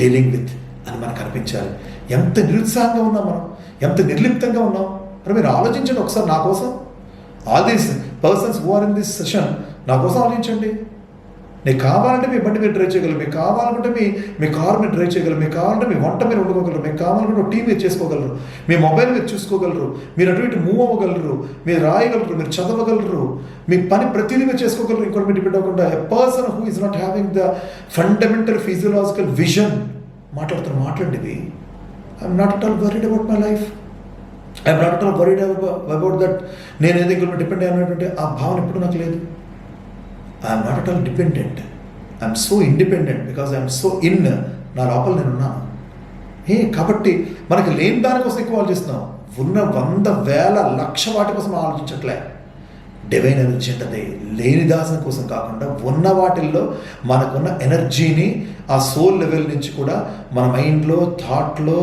dealing with అని మనకు అనిపించాలి. ఎంత నిరుత్సాహంగా ఉన్నాం మనం, ఎంత నిర్లిప్తంగా ఉన్నాం. మరి మీరు ఆలోచించండి ఒకసారి నా కోసం. All these persons who are in this session నా కోసం ఆలోచించండి. నీకు కావాలంటే మీ బండి మీరు డ్రైవ్ చేయగలరు, మీకు కావాలంటే మీ కారు మీరు డ్రైవ్ చేయగలరు, మీకు కావాలంటే మీ వంట మీరు వండుకోగలరు, మీకు కావాలంటే టీవీ మీరు చేసుకోగలరు, మీ మొబైల్ మీరు చూసుకోగలరు, మీరు అటు ఇటు మూవ్ అవ్వగలరు, మీరు రాయగలరు, మీరు చదవగలరు, మీ పని ప్రతిదీ మీరు చేసుకోగలరు. ఇంకోటి మీరు డిపెండ్ అవ్వకుండా a person who is not having the fundamental physiological vision మాట్లాడివి. I'm not at all worried about my life, I'm not at all worried about that. నేను ఏదో ఇంకొక డిపెండ్ అయినటువంటి ఆ భావన ఎప్పుడు నాకు లేదు. I'm not at all dependent, I'm so independent because I'm so in, నా లోపల నేను ఉన్నాను. కాబట్టి మనకి లేని దానికోసం ఎక్కువ ఆలోచిస్తున్నాం, ఉన్న 100,000,00,000 వాటి కోసం ఆలోచించట్లే. డివైన్ ఎనర్జీ అంటే లేని దాసం కోసం కాకుండా ఉన్న వాటిల్లో మనకున్న ఎనర్జీని ఆ సోల్ లెవెల్ నుంచి కూడా మన మైండ్లో థాట్లో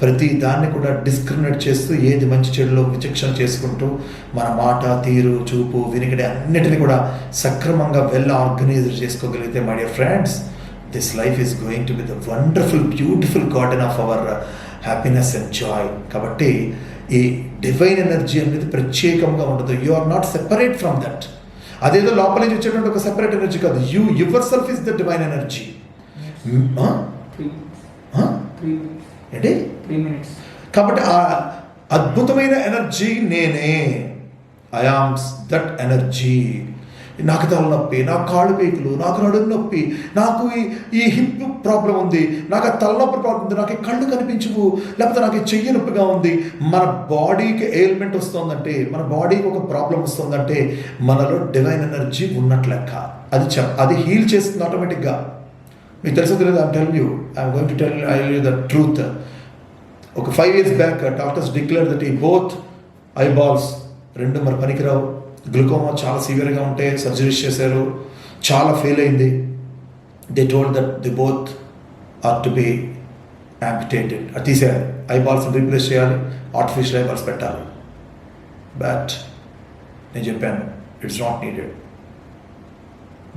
ప్రతి దాన్ని కూడా డిస్క్రిమినేట్ చేస్తూ ఏది మంచి చెడులో విచక్షణ చేసుకుంటూ మన మాట తీరు చూపు వినికిడి అన్నిటిని కూడా సక్రమంగా వెల్ ఆర్గనైజ్ చేసుకోగలిగితే my dear friends, this life is going to be the wonderful beautiful garden of our happiness and joy. కాబట్టి ఈ డివైన్ ఎనర్జీ అనేది ప్రత్యేకంగా ఉండదు. You are not separate from that. అదేదో లోపల నుంచి వచ్చేటువంటి ఒక సెపరేట్ ఎనర్జీ కాదు. You yourself is the divine energy. ఏంటి? కాబట్టి ఆ అద్భుతమైన ఎనర్జీ నేనే. I am that energy. నాకు తలనొప్పి, నాకు కాళ్ళు పీకులు, నాకు నడుము నొప్పి, నాకు ఈ హిప్ ప్రాబ్లం ఉంది, నాకు ఆ తలనొప్పి ప్రాబ్లం ఉంది, నాకు ఈ కళ్ళు కనిపించవు, లేకపోతే నాకు ఈ చెయ్యి నొప్పిగా ఉంది. మన బాడీకి ఎయిల్మెంట్ వస్తుందంటే, మన బాడీకి ఒక ప్రాబ్లం వస్తుందంటే మనలో డివైన్ ఎనర్జీ ఉన్నట్లు లెక్క. అది హీల్ చేస్తుంది ఆటోమేటిక్గా. మీకు తెలుసో తెలియదు, I'm tell you, I'm going to tell you the truth. ఒక 5 years back doctors declare that ఈ బోత్ ఐబాల్స్ రెండు మరి పనికిరావు, గ్లూకోమా చాలా సివియర్గా ఉంటే సర్జరీస్ చేశారు, చాలా ఫెయిల్ అయింది. They told that the both are to be amputated. అది తీసేయాలి, ఐబాల్స్ రీప్లేస్ చేయాలి, ఆర్టిఫిషియల్ ఐబాల్స్ పెట్టాలి. బట్ నేను చెప్పాను, it's not needed.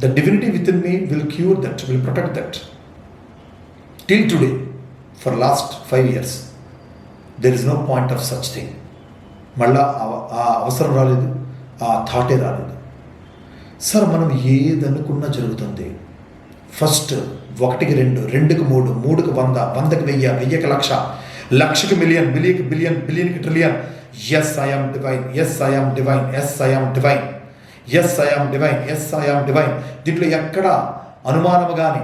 The divinity within me will cure that, will protect that. Till today, for last 5 years there is no point of such thing. మళ్ళా ఆ అవసరం రాలేదు, ఆ థాటే రాలేదు. సార్ మనం ఏదనుకున్నా జరుగుతుంది. ఫస్ట్ 1కి 2, 2కి 3, 3కి 100, 100కి 1000, 1000కి 1,00,000, 1,00,000కి మిలియన్, మిలియన్కి బిలియన్, బిలియన్కి trillion. Yes I am divine, yes I am divine, yes I am divine, yes I am divine, yes I am divine. దీంట్లో ఎక్కడ అనుమానం కానీ,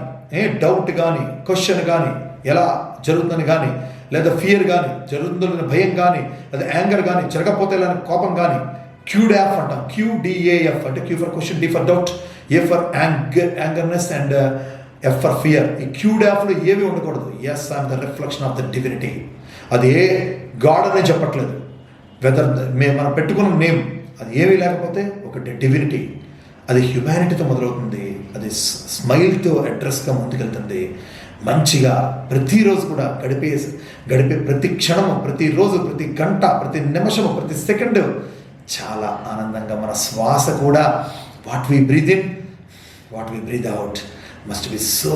డౌట్ కానీ, క్వశ్చన్ కానీ, ఎలా జరుగుతుందని కానీ, లేదా ఫియర్ కానీ, జరుగుతుందని భయం కానీ, లేదా యాంగర్ కానీ, జరగకపోతే కోపం కానీ, QDAF అంటాం, QDAF అంటే Q for question, D for doubt, A for angerness and F for fear. ఈ QDAFలో ఏవి ఉండకూడదు. Yes I'm the reflection of the divinity. అది ఏ గాడ్ అనే చెప్పట్లేదు, వెదర్ మనం పెట్టుకున్న నేమ్ అది ఏమీ లేకపోతే ఒకటి డివినిటీ. అది హ్యుమానిటీతో మొదలవుతుంది, అది స్మైల్తో అడ్రస్గా ముందుకెళ్తుంది. మంచిగా ప్రతిరోజు కూడా గడిపే ప్రతి క్షణము, ప్రతిరోజు, ప్రతి గంట, ప్రతి నిమిషము, ప్రతి సెకండ్ చాలా ఆనందంగా. మన శ్వాస కూడా what we breathe in, what we breathe out must be so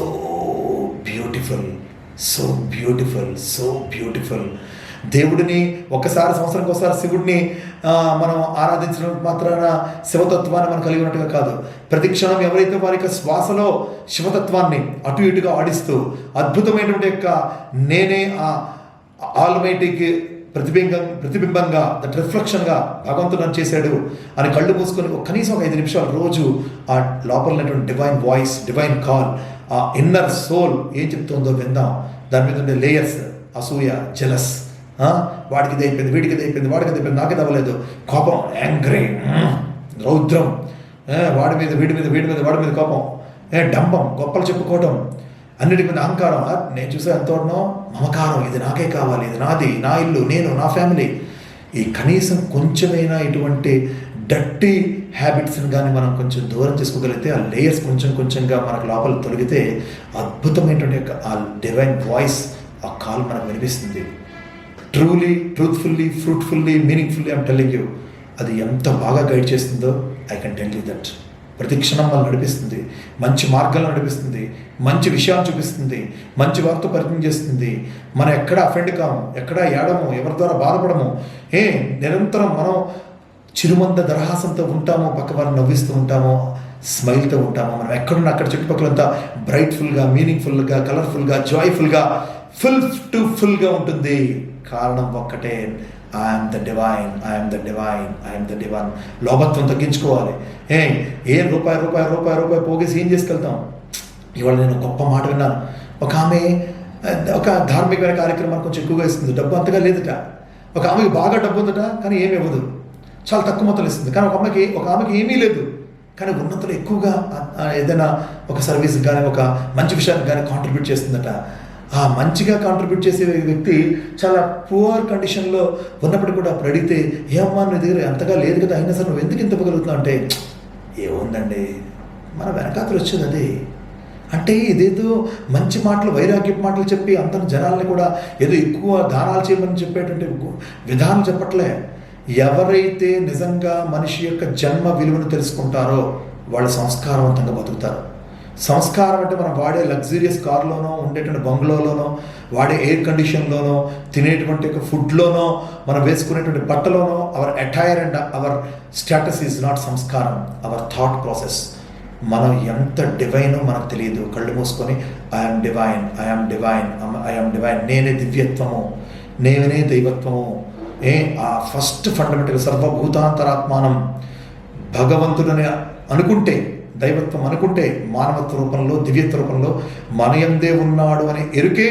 beautiful, so beautiful, so beautiful. దేవుడిని ఒకసారి సంవత్సరానికి ఒకసారి శివుడిని మనం ఆరాధించడం మాత్రాన శివతత్వాన్ని మనం కలిగి ఉన్నట్టుగా కాదు. ప్రతి క్షణం ఎవరైతే వారి యొక్క శ్వాసలో శివతత్వాన్ని అటు ఇటుగా ఆడిస్తూ అద్భుతమైనటువంటి యొక్క నేనే ఆ ఆల్మైటీకి ప్రతిబింబంగా, దట్ రిఫ్లెక్షన్గా భగవంతుడు నన్ను చేశాడు అని కళ్ళు మూసుకొని కనీసం ఒక 5 నిమిషాలు రోజు ఆ లోపల ఉన్నటువంటి డివైన్ వాయిస్, డివైన్ కాల్, ఆ ఇన్నర్ సోల్ ఏం చెప్తుందో విందాం. దాని మీద ఉండే లేయర్స్, అసూయ, జెలస్, వాడికి ఇది అయిపోయింది, వీడికి ఇది అయిపోయింది, వాడికి ఇది అయిపోయింది, నాకు ఇది అవ్వలేదు, కోపం, యాంగ్రీ, రౌద్రం, వాడి మీద వీడి మీద, వీడి మీద వాడి మీద కోపం, డంబం, గొప్పలు చెప్పుకోవటం, అన్నిటి మీద అహంకారం. నేను చూసే ఎంత ఉన్నాం, మమకారం, ఇది నాకే కావాలి, ఇది నాది, నా ఇల్లు, నేను, నా ఫ్యామిలీ. ఈ కనీసం కొంచెమైనా ఇటువంటి డర్టీ హ్యాబిట్స్ని కానీ మనం కొంచెం దూరం చేసుకోగలిగితే, ఆ లేయర్స్ కొంచెంగా మనకు లోపల తొలగితే అద్భుతమైనటువంటి యొక్క ఆ డివైన్ వాయిస్, ఆ కాల్ మనకు వినిపిస్తుంది. Truly, truthfully, fruitfully, meaningfully I'm telling you. అది ఎంత బాగా గైడ్ చేస్తుందో I can tell you that. ప్రతి క్షణం మనం నడిపిస్తుంది, మంచి మార్గంలో నడిపిస్తుంది, మంచి విషయాలు చూపిస్తుంది, మంచి వారితో పరిచయం చేస్తుంది. మనం ఎక్కడ అఫెండ్ కాము, ఎక్కడ ఏడము, ఎవరి ద్వారా బాధపడము. నిరంతరం మనం చిరుమంద దరహాసంతో ఉంటామో, పక్క వారిని నవ్విస్తూ ఉంటామో, స్మైల్తో ఉంటామో, మనం ఎక్కడున్నా అక్కడ చుట్టుపక్కలంతా బ్రైట్ఫుల్గా, మీనింగ్ఫుల్గా, కలర్ఫుల్గా, జాయ్ఫుల్గా, ఫుల్గా ఉంటుంది. కారణం ఒక్కటే, I'm the divine, I'm the divine, I'm the divine. లోభత్వం తగ్గించుకోవాలి. ఏం రూపాయి పోగేసి ఏం చేసుకెళ్తాం? ఇవాళ నేను గొప్ప మాట విన్నాను. ఒక ధార్మికమైన కార్యక్రమాన్ని కొంచెం ఎక్కువగా ఇస్తుంది, డబ్బు అంతగా లేదట. ఒక ఆమెకి బాగా డబ్బు ఉందట, కానీ ఏమి ఇవ్వదు, చాలా తక్కువ మొత్తం ఇస్తుంది. కానీ ఒక ఆమెకి ఏమీ లేదు, కానీ ఉన్నతలో ఎక్కువగా ఏదైనా ఒక సర్వీస్ కానీ, ఒక మంచి విషయానికి కానీ కాంట్రిబ్యూట్ చేస్తుందట. ఆ మంచిగా కాంట్రిబ్యూట్ చేసే వ్యక్తి చాలా పువర్ కండిషన్లో ఉన్నప్పటికీ కూడా అప్పుడు అడిగితే, ఏమమ్మా నీ దగ్గర అంతగా లేదు కదా, అయినా సరే నువ్వు ఎందుకు ఇంత ఇవ్వగలుగుతున్నావు అంటే, ఏముందండి మన వెనకాతలు వచ్చేది అది. అంటే ఇదేదో మంచి మాటలు, వైరాగ్యపు మాటలు చెప్పి అందరు జనాల్ని కూడా ఏదో ఎక్కువ దానాలు చేయమని చెప్పేటువంటి విధానం చెప్పట్లే. ఎవరైతే నిజంగా మనిషి యొక్క జన్మ విలువను తెలుసుకుంటారో వాళ్ళు సంస్కారవంతంగా బతుకుతారు. సంస్కారం అంటే మనం వాడే లగ్జూరియస్ కార్లోనో, ఉండేటువంటి బంగ్లోలోనో, వాడే ఎయిర్ కండిషన్లోనో, తినేటువంటి ఫుడ్లోనో, మనం వేసుకునేటువంటి బట్టలోనో, our attire and our status is not సంస్కారం, అవర్ థాట్ ప్రాసెస్. మనం ఎంత డివైనో మనకు తెలియదు. కళ్ళు మూసుకొని I'm divine, I'm divine, I'm divine, నేనే దివ్యత్వము, నేనే దైవత్వము. ఆ ఫస్ట్ ఫండమెంటల్ సర్వభూతాంతరాత్మానం, భగవంతుడని అనుకుంటే, దైవత్వం అనుకుంటే, మానవత్వ రూపంలో, దివ్యత్వ రూపంలో మనయందే ఉన్నాడు అనే ఎరుకే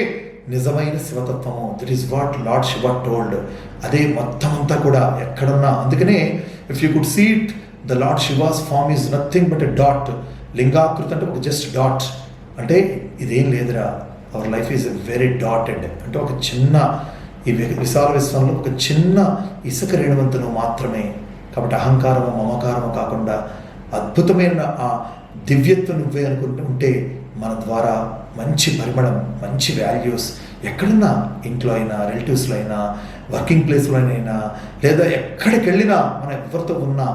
నిజమైన శివతత్వము. That is what lord Shiva told. అదే మొత్తం అంతా కూడా ఎక్కడున్నా. అందుకనే if you could see it, the lord Shiva's form is nothing but a dot. లింగాకృతి అంటే ఒక జస్ట్ డాట్. అంటే ఇదేం లేదురా, our life is very dotted. అంటే ఒక చిన్న, ఈ విశాల విశ్వంలో ఒక చిన్న ఇసుక రేణువంతును మాత్రమే. కాబట్టి అహంకారము, మమకారము కాకుండా అద్భుతమైన ఆ దివ్యత్వం నువ్వే అనుకుంటూ ఉంటే మన ద్వారా మంచి పరిమళం, మంచి వాల్యూస్ ఎక్కడున్నా, ఇంట్లో అయినా, రిలేటివ్స్లో అయినా, వర్కింగ్ ప్లేస్లో అయినా, లేదా ఎక్కడికి వెళ్ళినా, మనం ఎవరితో ఉన్నా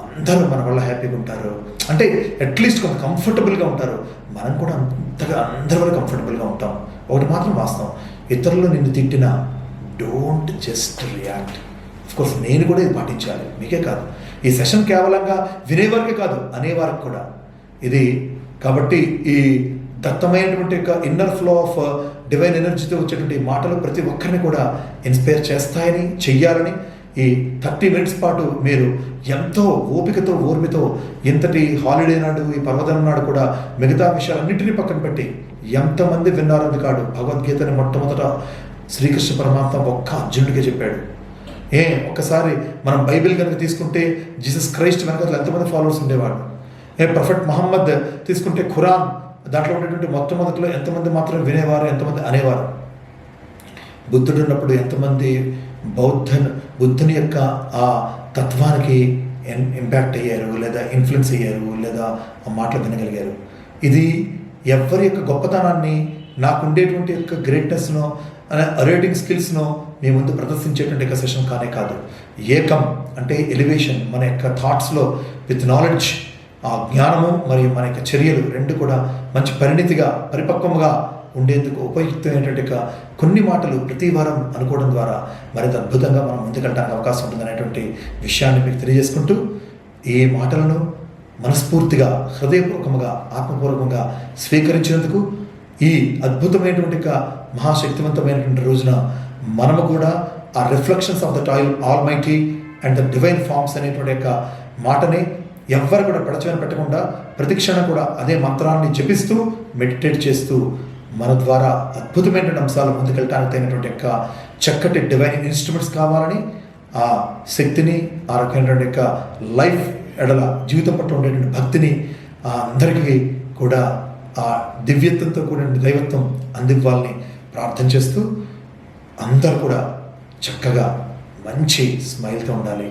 అందరూ మన వల్ల హ్యాపీగా ఉంటారు. అంటే అట్లీస్ట్ కొంత కంఫర్టబుల్గా ఉంటారు. మనం కూడా అంతగా అందరి వల్ల కంఫర్టబుల్గా ఉంటాం. ఒకటి మాత్రం వాస్తవం, ఇతరులు నిన్ను తిట్టినా డోంట్ జస్ట్ రియాక్ట్. అఫ్కోర్స్ నేను కూడా ఇది పాటించాలి, మీకే కాదు, ఈ సెషన్ కేవలంగా వినేవారికే కాదు, అనేవారికి కూడా ఇది. కాబట్టి ఈ దత్తమైనటువంటి యొక్క ఇన్నర్ ఫ్లో ఆఫ్ డివైన్ ఎనర్జీతో వచ్చేటువంటి మాటలు ప్రతి ఒక్కరిని కూడా ఇన్స్పైర్ చేస్తాయని, చెయ్యాలని ఈ 30 minutes పాటు మీరు ఎంతో ఓపికతో, ఓర్మితో, ఇంతటి హాలిడే నాడు, ఈ పర్వదినం నాడు కూడా మిగతా విషయాలన్నింటినీ పక్కన పెట్టి ఎంతమంది విన్నారని కాదు, భగవద్గీతని మొట్టమొదట శ్రీకృష్ణ పరమాత్మ ఒక్క అర్జునుడికే చెప్పాడు. ఒక్కసారి మనం బైబిల్ కనుక తీసుకుంటే జీసస్ క్రైస్ట్ వెనక ఎంతమంది ఫాలోవర్స్ ఉండేవాడు. ప్రొఫెట్ మహమ్మద్ తీసుకుంటే ఖురాన్, దాంట్లో ఉండేటువంటి మొట్టమొదటిలో ఎంతమంది మాత్రం వినేవారు, ఎంతమంది అనేవారు. బుద్ధుడు ఉన్నప్పుడు ఎంతమంది బుద్ధుని యొక్క ఆ తత్వానికి ఇంపాక్ట్ అయ్యారు, లేదా ఇన్ఫ్లుయెన్స్ అయ్యారు, లేదా ఆ మాటలు వినగలిగారు. ఇది ఎవరి యొక్క గొప్పతనాన్ని, నాకు ఉండేటువంటి యొక్క గ్రేట్నెస్ను, రేటింగ్ స్కిల్స్ను మీ ముందు ప్రదర్శించేటువంటి ఒక సెషన్ కానే కాదు. ఏకం అంటే ఎలివేషన్, మన యొక్క థాట్స్లో విత్ నాలెడ్జ్, ఆ జ్ఞానము మరియు మన యొక్క చర్యలు రెండు కూడా మంచి పరిణితిగా, పరిపక్వంగా ఉండేందుకు ఉపయుక్తమైనటువంటి కొన్ని మాటలు ప్రతి వారం అనుకోవడం ద్వారా మరింత అద్భుతంగా మనం ముందుకెళ్ళడానికి అవకాశం ఉంటుందనేటువంటి విషయాన్ని మీకు తెలియజేసుకుంటూ, ఈ మాటలను మనస్ఫూర్తిగా, హృదయపూర్వకంగా, ఆత్మపూర్వకంగా స్వీకరించినందుకు, ఈ అద్భుతమైనటువంటి మహాశక్తివంతమైనటువంటి రోజున మనము కూడా ఆ reflections of the almighty and the divine forms అనేటువంటి యొక్క మాటని ఎవ్వరు కూడా పెడచమని పెట్టకుండా ప్రతిక్షణం కూడా అదే మంత్రాన్ని జపిస్తూ, మెడిటేట్ చేస్తూ మన ద్వారా అద్భుతమైన అంశాలు ముందుకెళ్ళడానికి తగినటువంటి యొక్క చక్కటి డివైన్ ఇన్స్ట్రుమెంట్స్ కావాలని, ఆ శక్తిని, ఆ రకమైనటువంటి యొక్క లైఫ్ ఎడల, జీవితం పట్ల ఉండేటువంటి భక్తిని అందరికీ కూడా ఆ దివ్యత్వంతో కూడిన దైవత్వం అందివ్వాలని ప్రార్థన చేస్తూ, అందరూ కూడా చక్కగా మంచి స్మైల్తో ఉండాలి.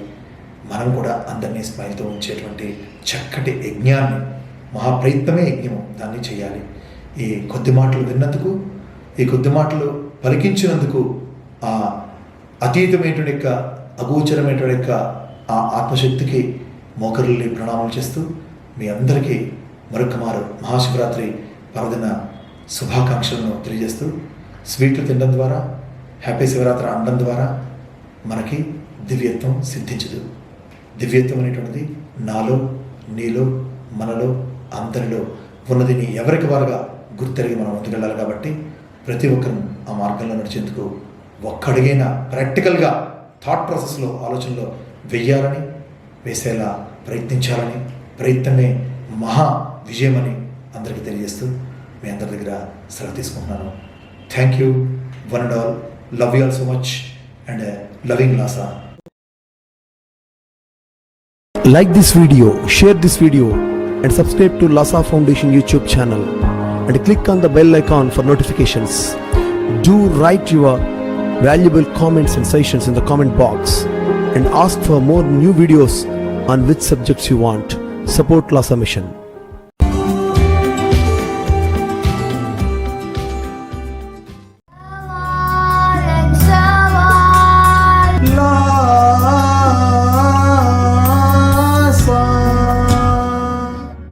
మనం కూడా అందరినీ స్మైల్తో ఉంచేటువంటి చక్కటి యజ్ఞాన్ని, మహాప్రయత్నమే యజ్ఞము, దాన్ని చేయాలి. ఈ కొద్ది మాటలు విన్నందుకు, ఈ కొద్ది మాటలు పలికించినందుకు, ఆ అతీతమైనటువంటి యొక్క, అగోచరమైనటువంటి యొక్క ఆ ఆత్మశక్తికి మోకరుల్ని ప్రణామాలు చేస్తూ, మీ అందరికీ మరొక మారు మహాశివరాత్రి పర్వదిన శుభాకాంక్షలను తెలియజేస్తూ, స్వీట్లు తినడం ద్వారా, హ్యాపీ శివరాత్రి అనడం ద్వారా మనకి దివ్యత్వం సిద్ధించదు. దివ్యత్వం అనేటువంటిది నాలో, నీలో, మనలో, అందరిలో ఉన్నదిని ఎవరికి వారుగా గుర్తెరిగి మనం ముందుకెళ్ళాలి. కాబట్టి ప్రతి ఒక్కరూ ఆ మార్గంలో నడిచేందుకు ఒక్కడిగైనా ప్రాక్టికల్గా థాట్ ప్రాసెస్లో, ఆలోచనలో వెయ్యాలని, వేసేలా ప్రయత్నించాలని, ప్రయత్నమే మహా విజయమని అందరికీ తెలియజేస్తూ మీ అందరి దగ్గర సెలవు తీసుకుంటున్నాను. Thank you one and all. Love you all so much and loving lots. Like this video, share this video and subscribe to Lhasa Foundation YouTube channel and click on the bell icon for notifications. Do write your valuable comments and suggestions in the comment box and ask for more new videos on which subjects you want. Support Lhasa Mission.